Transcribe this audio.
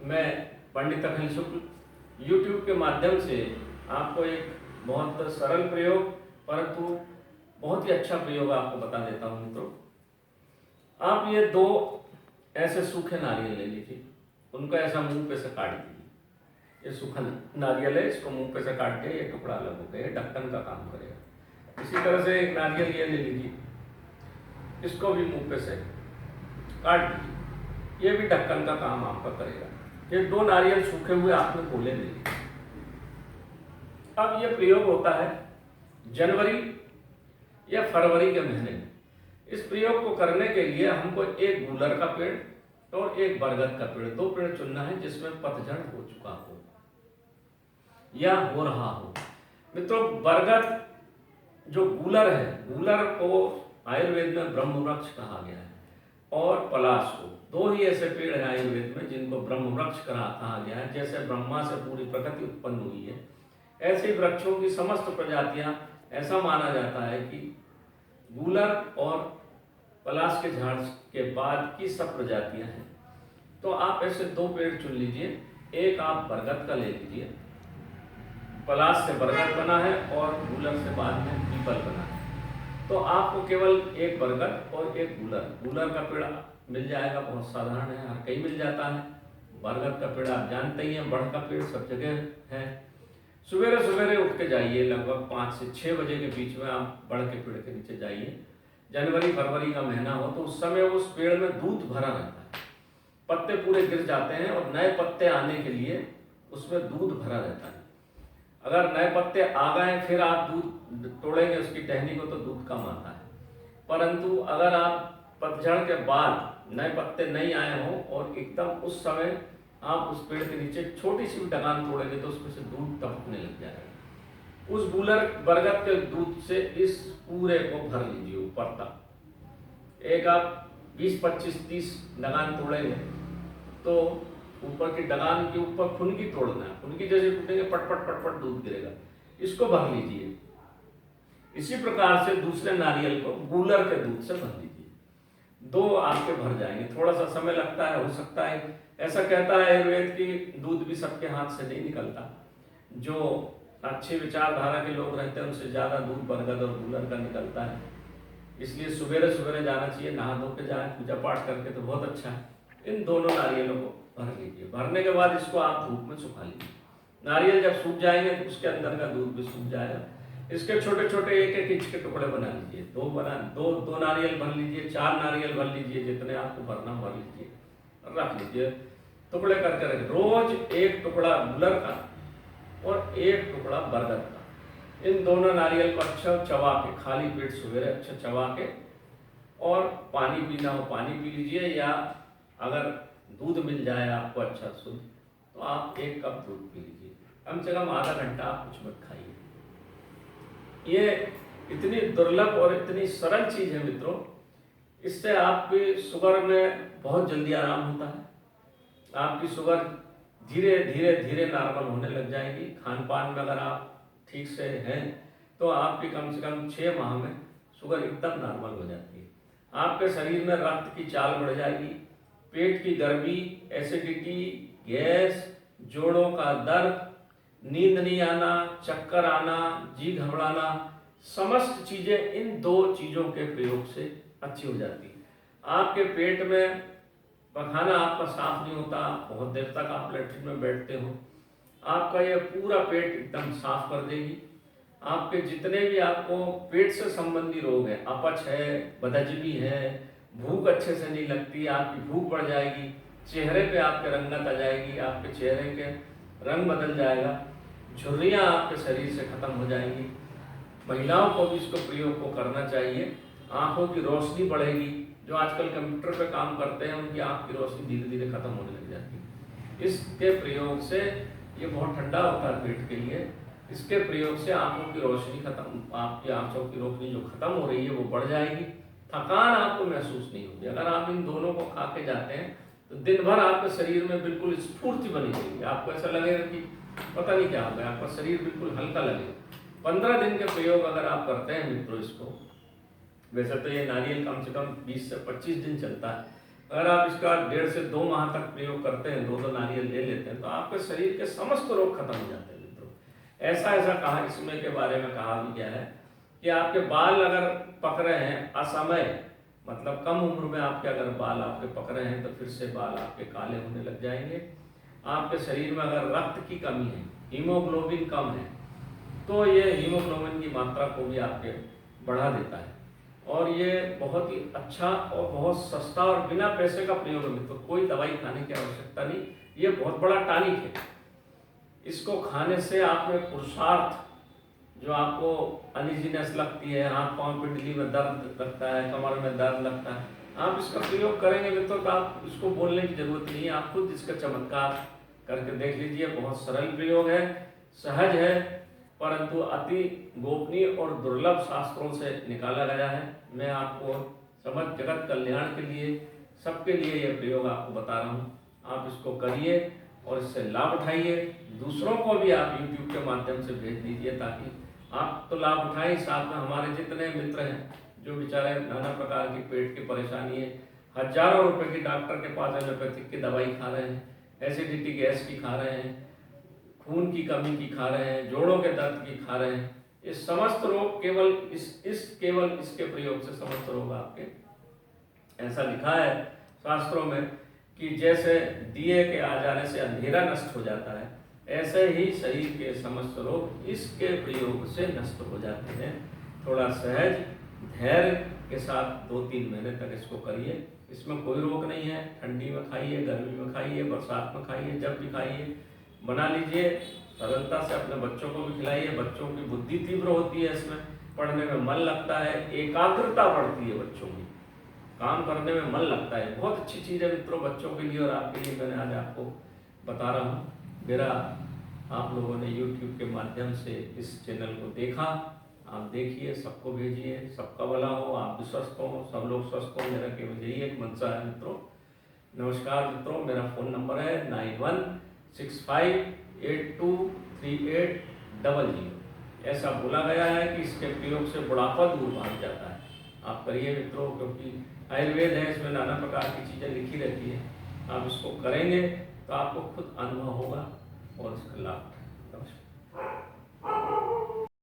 मैं पंडित अखिल शुक्ल YouTube के माध्यम से आपको एक बहुत सरल प्रयोग परंतु बहुत ही अच्छा प्रयोग आपको बता देता हूँ मित्रों। आप ये दो ऐसे सूखे नारियल ले लीजिए, उनको ऐसा मुंह पे से काट दीजिए। ये सूखा नारियल है, इसको मुंह पे से काट के ये टुकड़ा अलग हो गया, ढक्कन का काम करेगा। इसी तरह से एक नारियल ये ले लीजिए, इसको भी मुंह पे से काट दीजिए, ये भी ढक्कन का काम आपका करेगा। ये दो नारियल सूखे हुए आपने गोले ले लिए। अब ये प्रयोग होता है जनवरी या फरवरी के महीने में। इस प्रयोग को करने के लिए हमको एक गूलर का पेड़ और एक बरगद का पेड़, दो पेड़ चुनना है जिसमें पतझड़ हो चुका हो या हो रहा हो। मित्रों, बरगद जो गूलर है, गूलर को आयुर्वेद में ब्रह्म वृक्ष कहा गया है, और पलाश को, दो ही ऐसे पेड़ हैं आयुर्वेद में जिनको ब्रह्म वृक्ष कहा गया है। जैसे ब्रह्मा से पूरी प्रकृति उत्पन्न हुई है, ऐसे वृक्षों की समस्त प्रजातियां, ऐसा माना जाता है कि गूलर और पलाश के झाड़ के बाद की सब प्रजातियां हैं। तो आप ऐसे दो पेड़ चुन लीजिए, एक आप बरगद का ले लीजिए, पलाश से बरगद बना है और गूलर से बाद में पीपल बना है। तो आपको केवल एक बरगद और एक गूलर का पेड़ मिल जाएगा, बहुत साधारण है, हर कहीं मिल जाता है। बरगद का पेड़ आप जानते ही हैं, बड़ का पेड़ सब जगह है। सवेरे सवेरे उठ के जाइए, लगभग 5 से 6 बजे के बीच में आप बड़ के पेड़ के नीचे जाइए। जनवरी फरवरी का महीना हो तो उस समय उस पेड़ में दूध भरा रहता है, पत्ते पूरे गिर जाते हैं और नए पत्ते आने के लिए उसमें दूध भरा रहता है। अगर नए पत्ते आ गए फिर आप दूध तोड़ेंगे उसकी टहनी को तो दूध कम आता है। परंतु अगर आप पतझड़ के बाद नए पत्ते नहीं आए हों और एकदम उस समय आप उस पेड़ के नीचे छोटी सी भी ढलान तोड़ेंगे तो उसमें से दूध टपकने लग जाएगा। उस गूलर बरगद के दूध से इस पूरे को भर लीजिए ऊपर तक। एक आप 20, 25, 30 ढलान तोड़ेंगे तो ऊपर की ढलान के ऊपर खुनकी तोड़ना है, खुनकी जैसे टूटेंगे पटपट पटपट दूध गिरेगा, इसको भर लीजिए। इसी प्रकार से दूसरे नारियल को गूलर के दूध से भर लीजिए, दो आपके भर जाएंगे। थोड़ा सा समय लगता है, हो सकता है, ऐसा कहता है आयुर्वेद की दूध भी सबके हाथ से नहीं निकलता। जो अच्छी विचारधारा के लोग रहते हैं उनसे ज्यादा दूध बरगद और गूलर का निकलता है। इसलिए सवेरे सवेरे जाना चाहिए, नहा धो के जाए, पूजा पाठ करके तो बहुत अच्छा है। इन दोनों नारियलों को भर लीजिए। भरने के बाद इसको आप धूप में सुखा लीजिए। नारियल जब सूख जाएंगे तो उसके अंदर का दूध भी सूख जाएगा। इसके छोटे छोटे एक एक इंच के टुकड़े बना लीजिए। दो नारियल भर लीजिए, 4 नारियल भर लीजिए, जितने आपको भरना भर लीजिए, रख लीजिए, टुकड़े करके रखें। रोज एक टुकड़ा गूलर का और एक टुकड़ा बरगद का। इन दोनों नारियल को अच्छा चबा के, खाली पेट सवेरे अच्छा चबा के, और पानी पीना हो पानी पी लीजिए, या अगर दूध मिल जाए आपको अच्छा शुद्ध तो आप 1 कप दूध पी लीजिए। कम से कम आधा घंटा आप कुछ मत खाइए। ये इतनी दुर्लभ और इतनी सरल चीज है मित्रों, इससे आपकी शुगर में बहुत जल्दी आराम होता है। आपकी शुगर धीरे धीरे धीरे नॉर्मल होने लग जाएगी। खान पान में अगर आप ठीक से हैं तो आपकी कम से कम 6 माह में शुगर एकदम नॉर्मल हो जाती है। आपके शरीर में रक्त की चाल बढ़ जाएगी, पेट की गर्मी, एसिडिटी, गैस, जोड़ों का दर्द, नींद नहीं आना, चक्कर आना, जी घबराना, समस्त चीजें इन 2 चीजों के प्रयोग से अच्छी हो जाती है। आपके पेट में पखाना आपका साफ नहीं होता, बहुत देर तक आप लेटरिन में बैठते हो, आपका यह पूरा पेट एकदम साफ कर देगी। आपके जितने भी आपको पेट से संबंधी रोग है, अपच है, बदहजमी है, भूख अच्छे से नहीं लगती, आपकी भूख बढ़ जाएगी, चेहरे पे आपके रंगत आ जाएगी, आपके चेहरे के रंग बदल जाएगा, झुर्रियाँ आपके शरीर से खत्म हो जाएंगी। महिलाओं को भी इसको प्रयोग को करना चाहिए। आंखों की रोशनी बढ़ेगी। जो आजकल कंप्यूटर पे काम करते हैं उनकी आंख की रोशनी धीरे धीरे खत्म होने लग जाती है। इसके प्रयोग से, ये बहुत ठंडा होता है पेट के लिए, इसके प्रयोग से आंखों की रोशनी खत्म, आपकी आंखों की रोशनी जो खत्म हो रही है वो बढ़ जाएगी। थकान आपको महसूस नहीं होगी। अगर आप इन दोनों को खा के जाते हैं तो दिन भर आपके शरीर में बिल्कुल स्फूर्ति बनी रहेगी। आपको ऐसा लगेगा कि पता नहीं क्या हो गया, आपका शरीर बिल्कुल हल्का लगेगा। 15 दिन के प्रयोग अगर आप करते हैं मित्रों इसको, वैसे तो ये नारियल कम से कम 20 से 25 दिन चलता है, अगर आप इसका 1.5 से 2 माह तक प्रयोग करते हैं, 2 नारियल ले लेते हैं, तो आपके शरीर के समस्त रोग खत्म हो जाते हैं मित्रों। ऐसा ऐसा कहा इसमें के बारे में कहा भी गया है कि आपके बाल अगर पक रहे हैं असमय, मतलब कम उम्र में आपके अगर बाल आपके पक रहे हैं, तो फिर से बाल आपके काले होने लग जाएंगे। आपके शरीर में अगर रक्त की कमी है, हीमोग्लोबिन कम है, तो ये हीमोग्लोबिन की मात्रा को भी आपके बढ़ा देता है। और ये बहुत ही अच्छा और बहुत सस्ता और बिना पैसे का प्रयोग है, तो कोई दवाई खाने की आवश्यकता नहीं। ये बहुत बड़ा टॉनिक है। इसको खाने से आप में पुरुषार्थ, जो आपको अनइजीनेस लगती है, हाथ पांव पिंडली में दर्द लगता है, कमर में दर्द लगता है, आप इसका प्रयोग करेंगे मित्रों, तो आप इसको बोलने की जरूरत नहीं है, आप खुद इसका चमत्कार करके देख लीजिए। बहुत सरल प्रयोग है, सहज है, परंतु अति गोपनीय और दुर्लभ शास्त्रों से निकाला गया है। मैं आपको समस्त जगत कल्याण के लिए, सबके लिए यह प्रयोग आपको बता रहा हूँ। आप इसको करिए और इससे लाभ उठाइए। दूसरों को भी आप YouTube के माध्यम से भेज दीजिए, ताकि आप तो लाभ उठाएं, साथ में हमारे जितने मित्र हैं जो बेचारे नाना प्रकार की पेट की परेशानी है, हजारों रुपए की डॉक्टर के पास एलोपैथिक की दवाई खा रहे हैं, एसिडिटी गैस की खा रहे हैं, खून की कमी की खा रहे हैं, जोड़ों के दर्द की खा रहे हैं, ये समस्त रोग केवल केवल इसके प्रयोग से समस्त रोग आपके, ऐसा लिखा है शास्त्रों में कि जैसे दिए के आ जाने से अंधेरा नष्ट हो जाता है, ऐसे ही शरीर के समस्त रोग इसके प्रयोग से नष्ट हो जाते हैं। थोड़ा सहज धैर्य के साथ 2-3 महीने तक इसको करिए। इसमें कोई रोग नहीं है। ठंडी में खाइए, गर्मी में खाइए, बरसात में खाइए, जब भी खाइए, बना लीजिए। सरलता से अपने बच्चों को भी खिलाइए। बच्चों की बुद्धि तीव्र होती है, इसमें पढ़ने में मन लगता है, एकाग्रता बढ़ती है, बच्चों की काम करने में मन लगता है। बहुत अच्छी चीज़ है मित्रों, बच्चों के लिए और आपके लिए मैंने आज आपको बता रहा हूँ। मेरा आप लोगों ने YouTube के माध्यम से इस चैनल को देखा, आप देखिए, सबको भेजिए, सबका भला हो, आप भी स्वस्थ हो, सब लोग स्वस्थ हो, मेरा केवल यही एक मंशा है मित्रों। नमस्कार मित्रों, मेरा फ़ोन नंबर है 9165823800। ऐसा बोला गया है कि इसके प्रयोग से बुढ़ापा दूर भाग जाता है। आप करिए मित्रों, क्योंकि आयुर्वेद है, इसमें नाना प्रकार की चीज़ें लिखी रहती है। आप इसको करेंगे तो आपको खुद अनुभव होगा और इसका लाभ। नमस्कार।